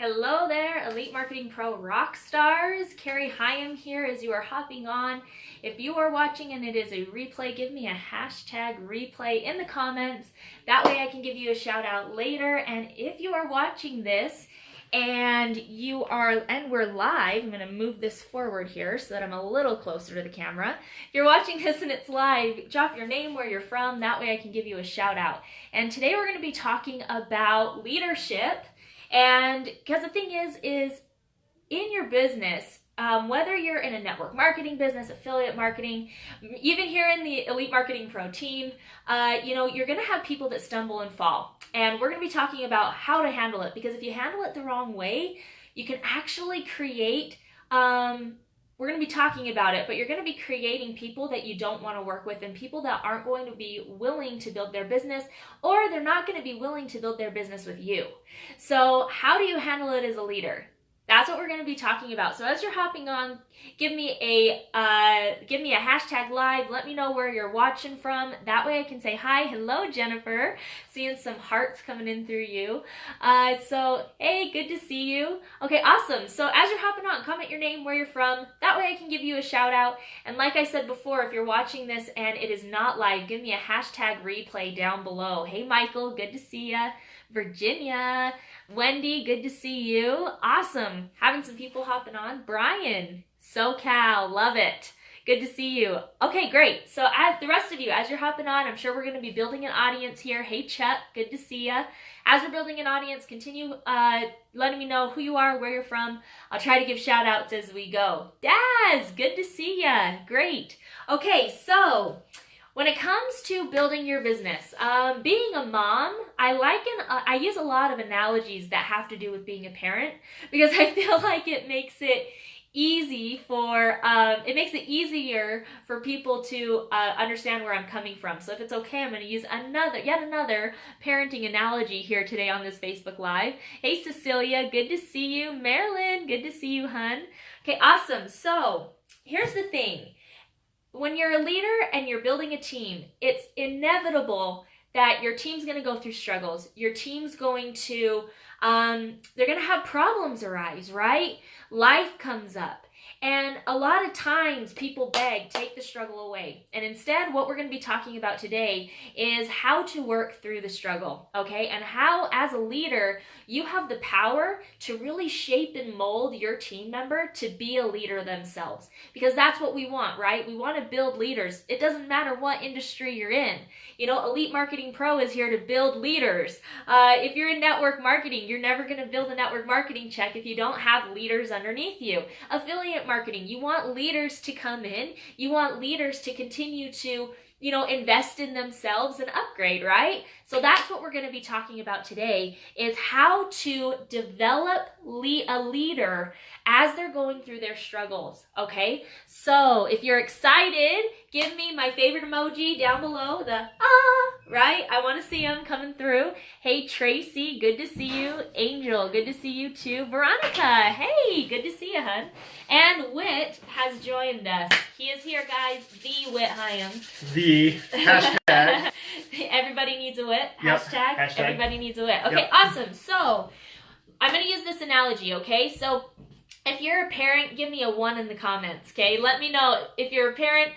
Hello there, Elite Marketing Pro rock stars. Cari Hyam here as you are hopping on. If you are watching and it is a replay, give me a hashtag replay in the comments. That way I can give you a shout out later. And if you are watching this and we're live, I'm going to move this forward here so that I'm a little closer to the camera. If you're watching this and it's live, drop your name, where you're from. That way I can give you a shout out. And today we're going to be talking about leadership. And because the thing is in your business, whether you're in a network marketing business, affiliate marketing, even here in the Elite Marketing Pro team, you're going to have people that stumble and fall. And we're going to be talking about how to handle it, because if you handle it the wrong way, you can actually create, we're going to be talking about it, but you're going to be creating people that you don't want to work with and people that aren't going to be willing to build their business, or they're not going to be willing to build their business with you. So how do you handle it as a leader? That's what we're going to be talking about. So as you're hopping on, give me a hashtag live. Let me know where you're watching from. That way I can say hi. Hello, Jennifer. Seeing some hearts coming in through you. So hey, good to see you. Okay, awesome. So as you're hopping on, comment your name, where you're from. That way I can give you a shout out. And like I said before, if you're watching this and it is not live, give me a hashtag replay down below. Hey, Michael, good to see ya. Virginia, Wendy, good to see you. Awesome. Having some people hopping on. Brian, SoCal, love it. Good to see you. Okay, great. So as the rest of you, as you're hopping on, I'm sure we're going to be building an audience here. Hey, Chuck, good to see ya. As we're building an audience, continue letting me know who you are, where you're from. I'll try to give shout outs as we go. Daz, good to see ya. Great. Okay, so when it comes to building your business, being a mom, I use a lot of analogies that have to do with being a parent, because I feel like it makes it easier for people to understand where I'm coming from. So if it's okay, I'm going to use yet another parenting analogy here today on this Facebook Live. Hey, Cecilia, good to see you. Marilyn, good to see you, hun. Okay, awesome. So here's the thing. When you're a leader and you're building a team, it's inevitable that your team's going to go through struggles. Your team's going to, they're going to have problems arise, right? Life comes up. And a lot of times people beg, take the struggle away. And instead, what we're going to be talking about today is how to work through the struggle, okay? And how, as a leader, you have the power to really shape and mold your team member to be a leader themselves. Because that's what we want, right? We want to build leaders. It doesn't matter what industry you're in. You know, Elite Marketing Pro is here to build leaders. If you're in network marketing, you're never going to build a network marketing check if you don't have leaders underneath you. Affiliate marketing, you want leaders to come in. You want leaders to continue to, invest in themselves and upgrade, right? So that's what we're going to be talking about today, is how to develop a leader as they're going through their struggles, okay? So if you're excited, give me my favorite emoji down below, the right? I want to see them coming through. Hey, Tracy, good to see you. Angel, good to see you too. Veronica, hey, good to see you, hun. And Whit has joined us. He is here, guys. The Whit Hyam. The hashtag. Everybody needs a Whit. Yep. Hashtag. Everybody needs a Whit. Okay, Yep. Awesome. So I'm going to use this analogy, okay? So if you're a parent, give me a 1 in the comments, okay? Let me know if you're a parent.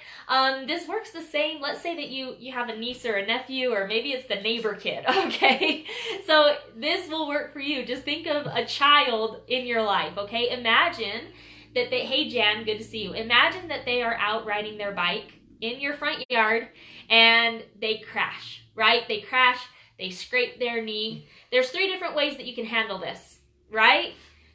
This works the same. Let's say that you have a niece or a nephew, or maybe it's the neighbor kid, okay? So this will work for you. Just think of a child in your life, okay? Imagine that hey, Jan, good to see you. Imagine that they are out riding their bike in your front yard and they crash, right? They crash, they scrape their knee. There's 3 different ways that you can handle this, right?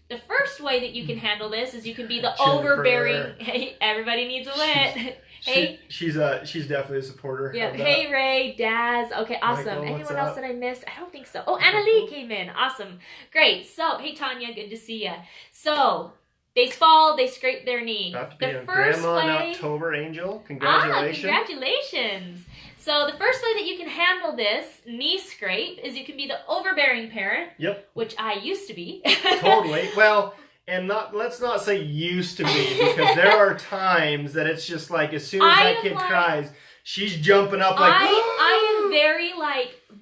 The first way that you can handle this is you can be the overbearing. Hey, everybody needs a Whit. Hey, she's definitely a supporter. Yeah. Of that. Hey, Ray, Daz. Okay, awesome. Michael, Anyone else that I missed? I don't think so. Oh, Anna Lee came in. Awesome. Great. So, hey, Tanya, good to see ya. So they fall, they scrape their knee. About to be a grandma in October, Angel. Congratulations. Congratulations. So the first way that you can handle this knee scrape is you can be the overbearing parent. Yep. Which I used to be. Totally. Well, and let's not say used to be, because there are times that it's just like, as soon as that kid cries, she's jumping up like, I am very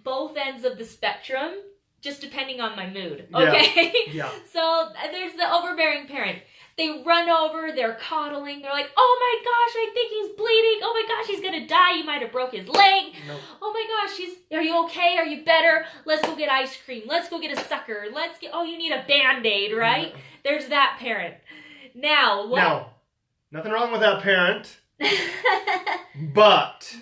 both ends of the spectrum. just depending on my mood, okay? Yeah. So there's the overbearing parent. They run over, they're coddling, they're like, oh my gosh, I think he's bleeding. Oh my gosh, he's gonna die. You might have broke his leg. Nope. Oh my gosh, are you okay? Are you better? Let's go get ice cream. Let's go get a sucker. Oh, you need a Band-Aid, right? Yeah. There's that parent. Now, what? Now, nothing wrong with that parent. But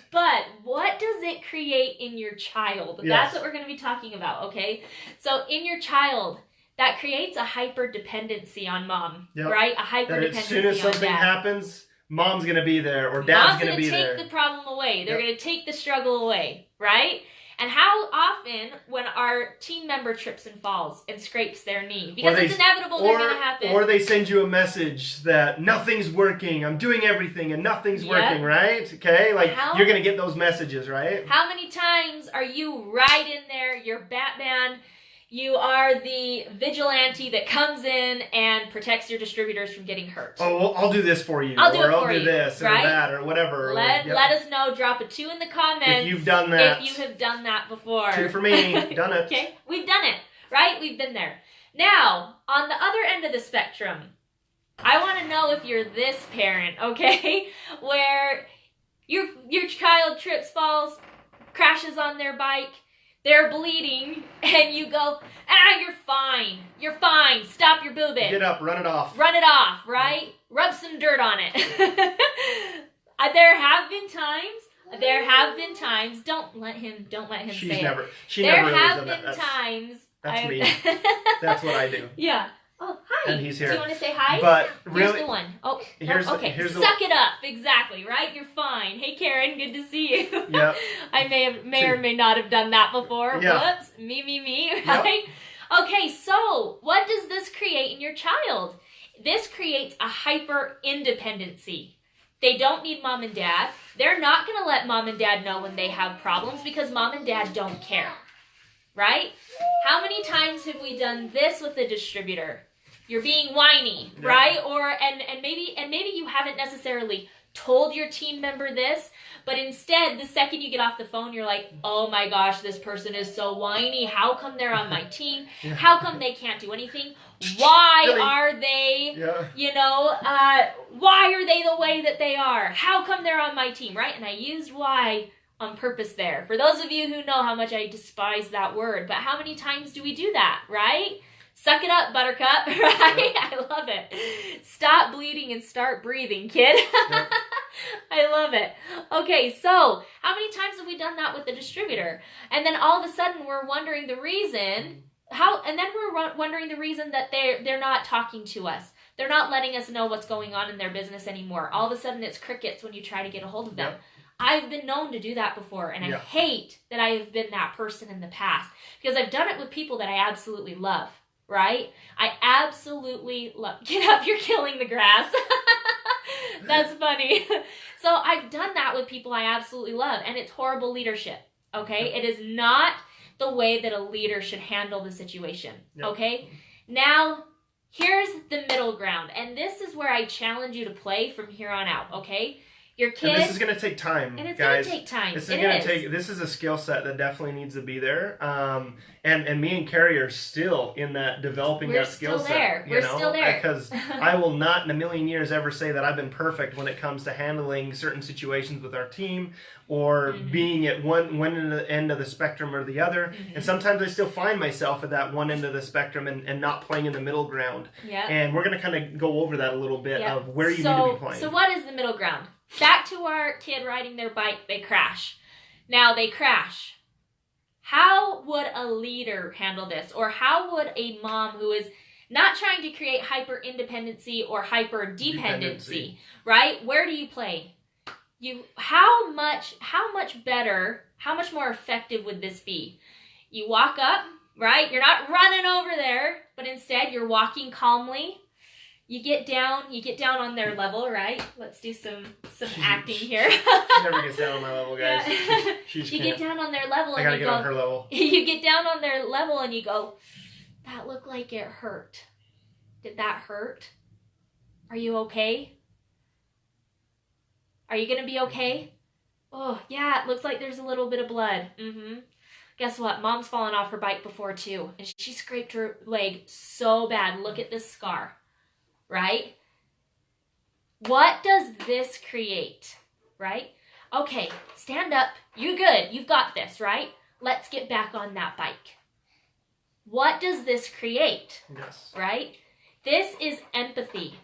what does it create in your child? Yes. That's what we're going to be talking about, okay? So in your child, that creates a hyper dependency on mom, right? A hyper dependency on dad. As soon as something happens, mom's going to be there or dad's going to be there. Mom's going to take the problem away. They're going to take the struggle away, right? And how often when our team member trips and falls and scrapes their knee, because it's inevitable they're going to happen. Or they send you a message that nothing's working, I'm doing everything and nothing's working, right? Okay, like you're going to get those messages, right? How many times are you right in there, you're Batman, you are the vigilante that comes in and protects your distributors from getting hurt. Oh, well, I'll do this for you. I'll do this or that or whatever. Let us know. Drop a 2 in the comments. If you've done that. If you have done that before. 2 for me. Done it. Okay? We've done it. Right? We've been there. Now, on the other end of the spectrum, I want to know if you're this parent, okay? Where your child trips, falls, crashes on their bike, they're bleeding, and you go, you're fine. You're fine. Stop your boobing. Get up, run it off. Run it off, right? Rub some dirt on it. There have been times, don't let him say it. There have been times. That's me. That's what I do. Yeah. Oh, hi. And he's here. Do you want to say hi? But here's really, the one. Oh, okay. Here's Suck it up. Exactly, right? You're fine. Hey, Karen, good to see you. Yep. I may or may not have done that before. Yeah. Whoops. Me, right? Yep. Okay, so what does this create in your child? This creates a hyper independency. They don't need mom and dad. They're not going to let mom and dad know when they have problems because mom and dad don't care. Right? How many times have we done this with the distributor? You're being whiny, right? Or and maybe you haven't necessarily told your team member this, but instead, the second you get off the phone, you're like, oh my gosh, this person is so whiny. How come they're on my team? How come they can't do anything? Why are they, why are they the way that they are? How come they're on my team, right? And I used why on purpose there. For those of you who know how much I despise that word, but how many times do we do that, right? Suck it up, buttercup, right? I love it. Stop bleeding and start breathing, kid. I love it. Okay, so how many times have we done that with the distributor? And then all of a sudden we're wondering the reason, wondering the reason that they're not talking to us. They're not letting us know what's going on in their business anymore. All of a sudden it's crickets when you try to get a hold of them. I've been known to do that before, and I hate that I have been that person in the past because I've done it with people that I absolutely love. Right? I absolutely love... Get up, you're killing the grass. That's funny. So I've done that with people I absolutely love, and it's horrible leadership, okay? It is not the way that a leader should handle the situation, okay? Now, here's the middle ground, and this is where I challenge you to play from here on out, okay? Your kid... And this is going to take time, and it's guys. Going to take time. This is a skill set that definitely needs to be there. And me and Cari are still in that developing that skill set. We're still there. Because I will not in a million years ever say that I've been perfect when it comes to handling certain situations with our team or being at one end of the spectrum or the other. And sometimes I still find myself at that one end of the spectrum and not playing in the middle ground. And we're going to kind of go over that a little bit of where you need to be playing. So what is the middle ground? Back to our kid riding their bike, they crash. Now they crash. How would a leader handle this? Or how would a mom who is not trying to create hyper-independency or hyper-dependency, right? Where do you play? How much better, how much more effective would this be? You walk up, right? You're not running over there, but instead you're walking calmly. You get down on their level, right? Let's do some acting here. She never gets down on my level, guys. She you get down on their level. I gotta get on her level. You get down on their level and you go, that looked like it hurt. Did that hurt? Are you okay? Are you gonna be okay? Oh, yeah, it looks like there's a little bit of blood. Guess what? Mom's fallen off her bike before too, and she scraped her leg so bad. Look at this scar, right? What does this create, right? Okay, stand up. You good. You've got this, right? Let's get back on that bike. What does this create? Yes. Right? This is empathy.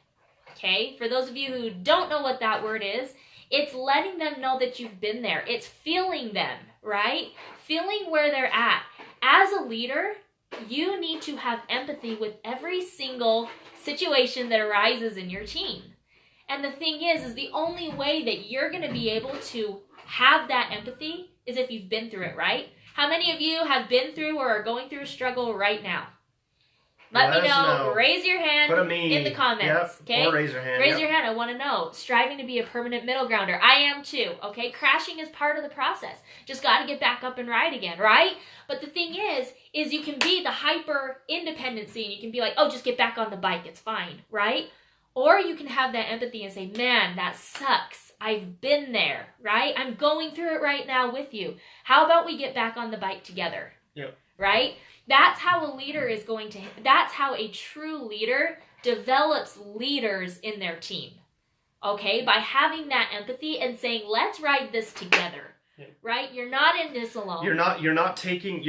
Okay? For those of you who don't know what that word is, it's letting them know that you've been there. It's feeling them, right? Feeling where they're at. As a leader, you need to have empathy with every single situation that arises in your team. And the thing is the only way that you're going to be able to have that empathy is if you've been through it, right? How many of you have been through or are going through a struggle right now? Let me know. Raise your hand in the comments. Yep. Okay? Or raise your hand. Raise your hand. I want to know. Striving to be a permanent middle grounder. I am too. Okay? Crashing is part of the process. Just got to get back up and ride again, right? But the thing is you can be the hyper independency and you can be like, oh, just get back on the bike. It's fine, right? Or you can have that empathy and say, man, that sucks. I've been there, right? I'm going through it right now with you. How about we get back on the bike together? Yep. Right? That's how a leader is going to, that's how a true leader develops leaders in their team. Okay? By having that empathy and saying, let's ride this together. Right? You're not in this alone. You're not taking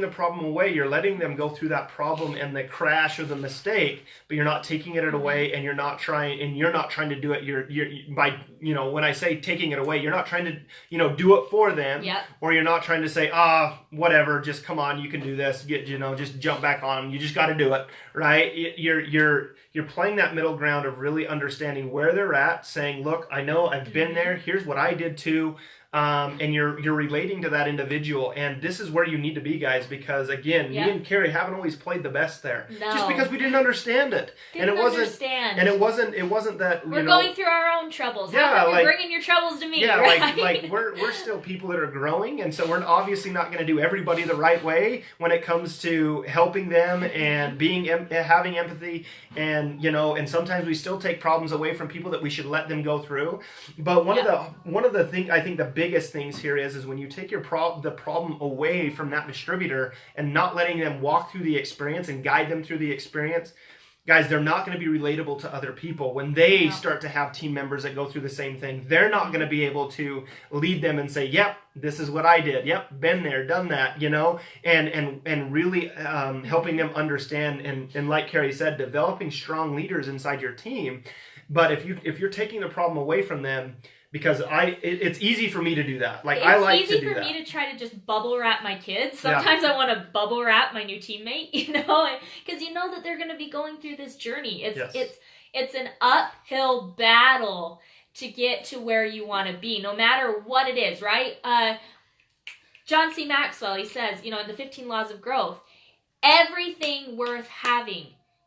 the problem away. You're letting them go through that problem and the crash or the mistake, but you're not taking it away, and you're not trying to do it. You're by, when I say taking it away, you're not trying to, do it for them. Yep. Or you're not trying to say, whatever, just come on, you can do this. Just jump back on them. You just got to do it, right? You're playing that middle ground of really understanding where they're at, saying, look, I know I've been there. Here's what I did too. And you're relating to that individual, and this is where you need to be, guys, because again, me and Cari haven't always played the best there, just because we didn't understand it, and it wasn't that we're going through our own troubles. Yeah, how come you're bringing your troubles to me? Yeah, right? like we're still people that are growing, and so we're obviously not going to do everybody the right way when it comes to helping them and having empathy, and and sometimes we still take problems away from people that we should let them go through. But one of the things, I think the biggest things here is when you take the problem away from that distributor and not letting them walk through the experience and guide them through the experience, guys, they're not going to be relatable to other people. When they start to have team members that go through the same thing, they're not going to be able to lead them and say, yep, this is what I did. Yep, been there, done that, and really helping them understand, and like Cari said, developing strong leaders inside your team. But if you're taking the problem away from them, because it's easy for me to do that. Like, I like to do that. It's easy for me to try to just bubble wrap my kids. Sometimes I want to bubble wrap my new teammate, because you know that they're going to be going through this journey. It's an uphill battle to get to where you want to be, no matter what it is, right? John C. Maxwell, he says, in the 15 Laws of Growth, everything worth having,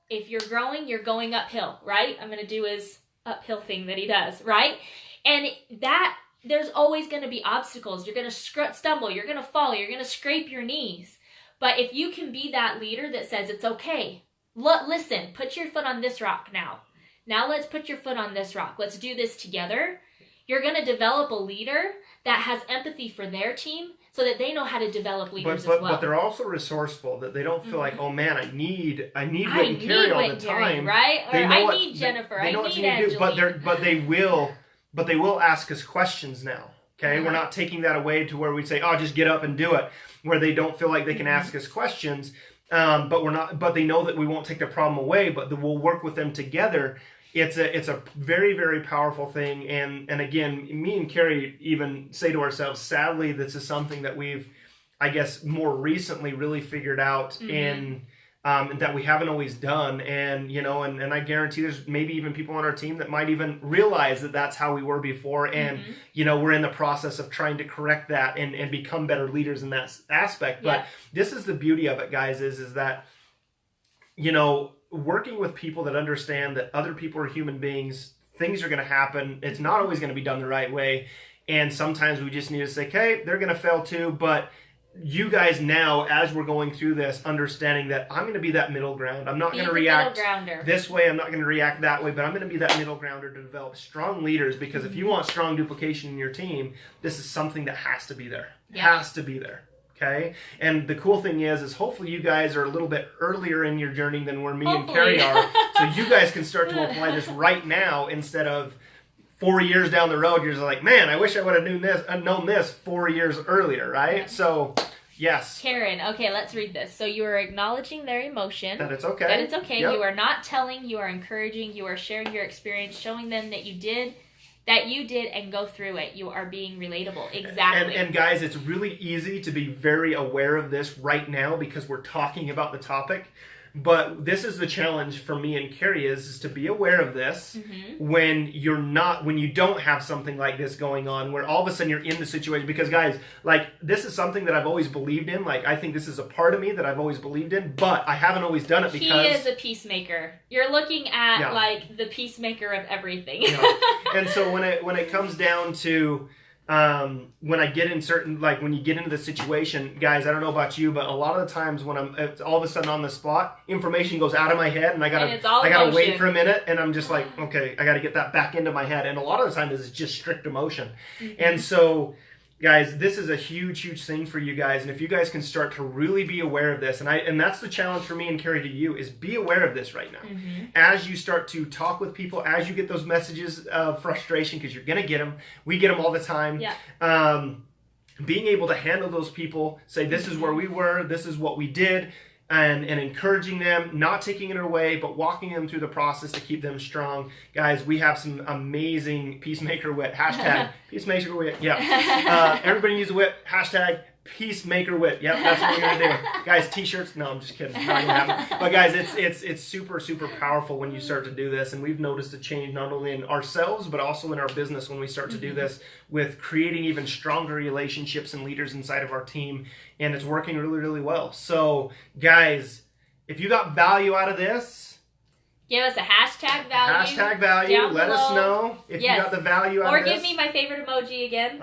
if you're growing, you're going uphill, right? I'm going to do his uphill thing that he does, right? And that there's always going to be obstacles. You're going to stumble. You're going to fall. You're going to scrape your knees. But if you can be that leader that says, it's okay. Listen, put your foot on this rock now. Now let's put your foot on this rock. Let's do this together. You're going to develop a leader that has empathy for their team so that they know how to develop leaders as well. But they're also resourcewell, that they don't feel like, oh man, I need Whit and Cari all the time. Right? Or I need Jennifer. I need Angeline. But they will ask us questions now. Okay, we're not taking that away to where we say, "Oh, just get up and do it," where they don't feel like they can ask us questions. But we're not. But they know that we won't take the problem away. But that we'll work with them together. It's a very, very powerful thing. And again, me and Cari even say to ourselves, sadly, this is something that we've, I guess, more recently really figured out in. That we haven't always done, and I guarantee there's maybe even people on our team that might even realize that that's how we were before, and we're in the process of trying to correct that and become better leaders in that aspect. But this is the beauty of it, guys, is that working with people that understand that other people are human beings, things are going to happen. It's not always going to be done the right way, and sometimes we just need to say, okay, they're going to fail too, but you guys now, as we're going through this, understanding that I'm going to be that middle ground. I'm not going to react this way. I'm not going to react that way, but I'm going to be that middle grounder to develop strong leaders, because if you want strong duplication in your team, this is something that has to be there. Has to be there. Okay, and the cool thing is hopefully you guys are a little bit earlier in your journey than where me Hopefully. and Cari are, so you guys can start to apply this right now instead of 4 years down the road. You're just like, man, I wish I would have known this 4 years earlier, right? So, yes. Karen, okay, let's read this. So you are acknowledging their emotion. That it's okay. That it's okay. Yep. You are not telling, you are encouraging, you are sharing your experience, showing them that you did and go through it. You are being relatable. Exactly. And guys, it's really easy to be very aware of this right now because we're talking about the topic. But this is the challenge for me and Cari is to be aware of this when you don't have something like this going on, where all of a sudden you're in the situation. Because guys, like, this is something that I've always believed in. Like, I think this is a part of me that I've always believed in, but I haven't always done it because he is a peacemaker. You're looking at like the peacemaker of everything. And so when it comes down to when I get in certain, like when you get into the situation, guys, I don't know about you, but a lot of the times when it's all of a sudden on the spot, information goes out of my head and I gotta wait for a minute, and I'm just like, okay, I gotta get that back into my head. And a lot of the time it's just strict emotion. And so, guys, this is a huge thing for you guys. And if you guys can start to really be aware of this, and that's the challenge for me and Cari to you, is be aware of this right now. As you start to talk with people, as you get those messages of frustration, because you're going to get them. We get them all the time. Being able to handle those people, say, this is where we were, this is what we did, and encouraging them, not taking it away, but walking them through the process to keep them strong. Guys, we have some amazing Peacemaker Wit. Hashtag Peacemaker Wit. Yeah. Everybody needs a whip. Hashtag Peacemaker Wit. Yep, that's what we're going to do. Guys, t-shirts. No, I'm just kidding. Not gonna happen. But guys, it's super powerful when you start to do this. And we've noticed a change not only in ourselves, but also in our business when we start to do this, with creating even stronger relationships and leaders inside of our team. And it's working really well. So, guys, if you got value out of this, give us a hashtag value. Hashtag value. Down Let below. us know if you got the value out of this. Or give me my favorite emoji again.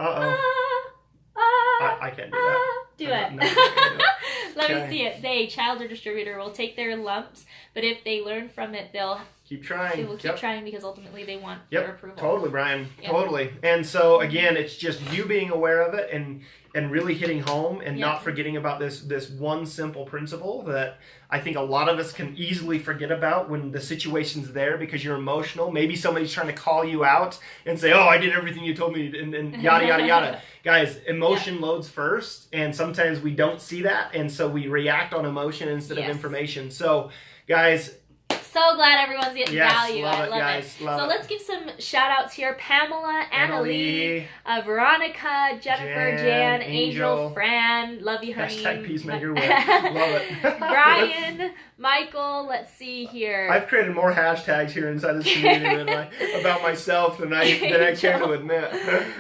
I can't do that. Do it. No, Let me see it. They, child or distributor, will take their lumps, but if they learn from it, they'll keep trying. They will keep trying because ultimately they want their approval. Totally, Brian. Totally. And so again, it's just you being aware of it and really hitting home and not forgetting about this one simple principle that I think a lot of us can easily forget about when the situation's there because you're emotional. Maybe somebody's trying to call you out and say, oh, I did everything you told me, and yada. Guys, emotion loads first, and sometimes we don't see that, and so we react on emotion instead of information. So, guys, so glad everyone's getting value. I love guys. it. So let's give some shout outs here. Pamela, Annalie, Veronica, Jennifer, Jan, Angel, Fran. Love you, honey. Hashtag Peacemaker Wit. Love it. Brian, Michael, let's see here. I've created more hashtags here inside this community about myself than I care to admit.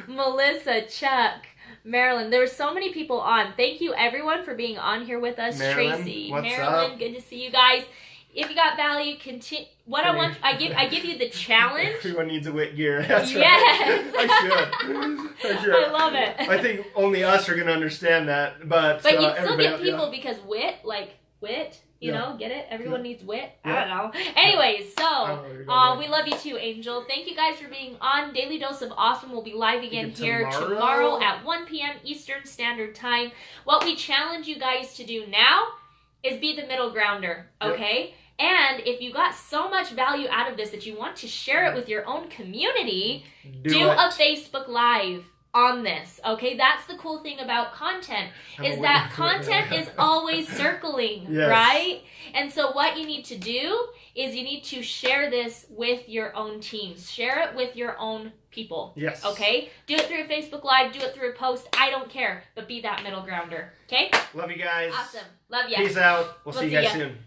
Melissa, Chuck, Marilyn. There were so many people on. Thank you everyone for being on here with us. Marilyn, Tracy, what's Marilyn, up? Good to see you guys. If you got value, continue. I give you the challenge. Everyone needs a wit gear. That's right. I should. I love it. I think only us are going to understand that, but you still get people because wit, you know, get it? Everyone needs wit. I don't know. Anyways, so we love you too, Angel. Thank you guys for being on. Daily Dose of Awesome will be live again here tomorrow at 1 p.m. Eastern Standard Time. What we challenge you guys to do now is be the middle grounder, okay? And if you got so much value out of this that you want to share it with your own community, do a Facebook Live on this, okay? That's the cool thing about content, is that content is always circling, right? And so what you need to do is you need to share this with your own teams. Share it with your own people. Yes. Okay? Do it through a Facebook Live, do it through a post. I don't care, but be that middle grounder. Okay? Love you guys. Awesome. Love ya. Peace out. We'll see you guys soon.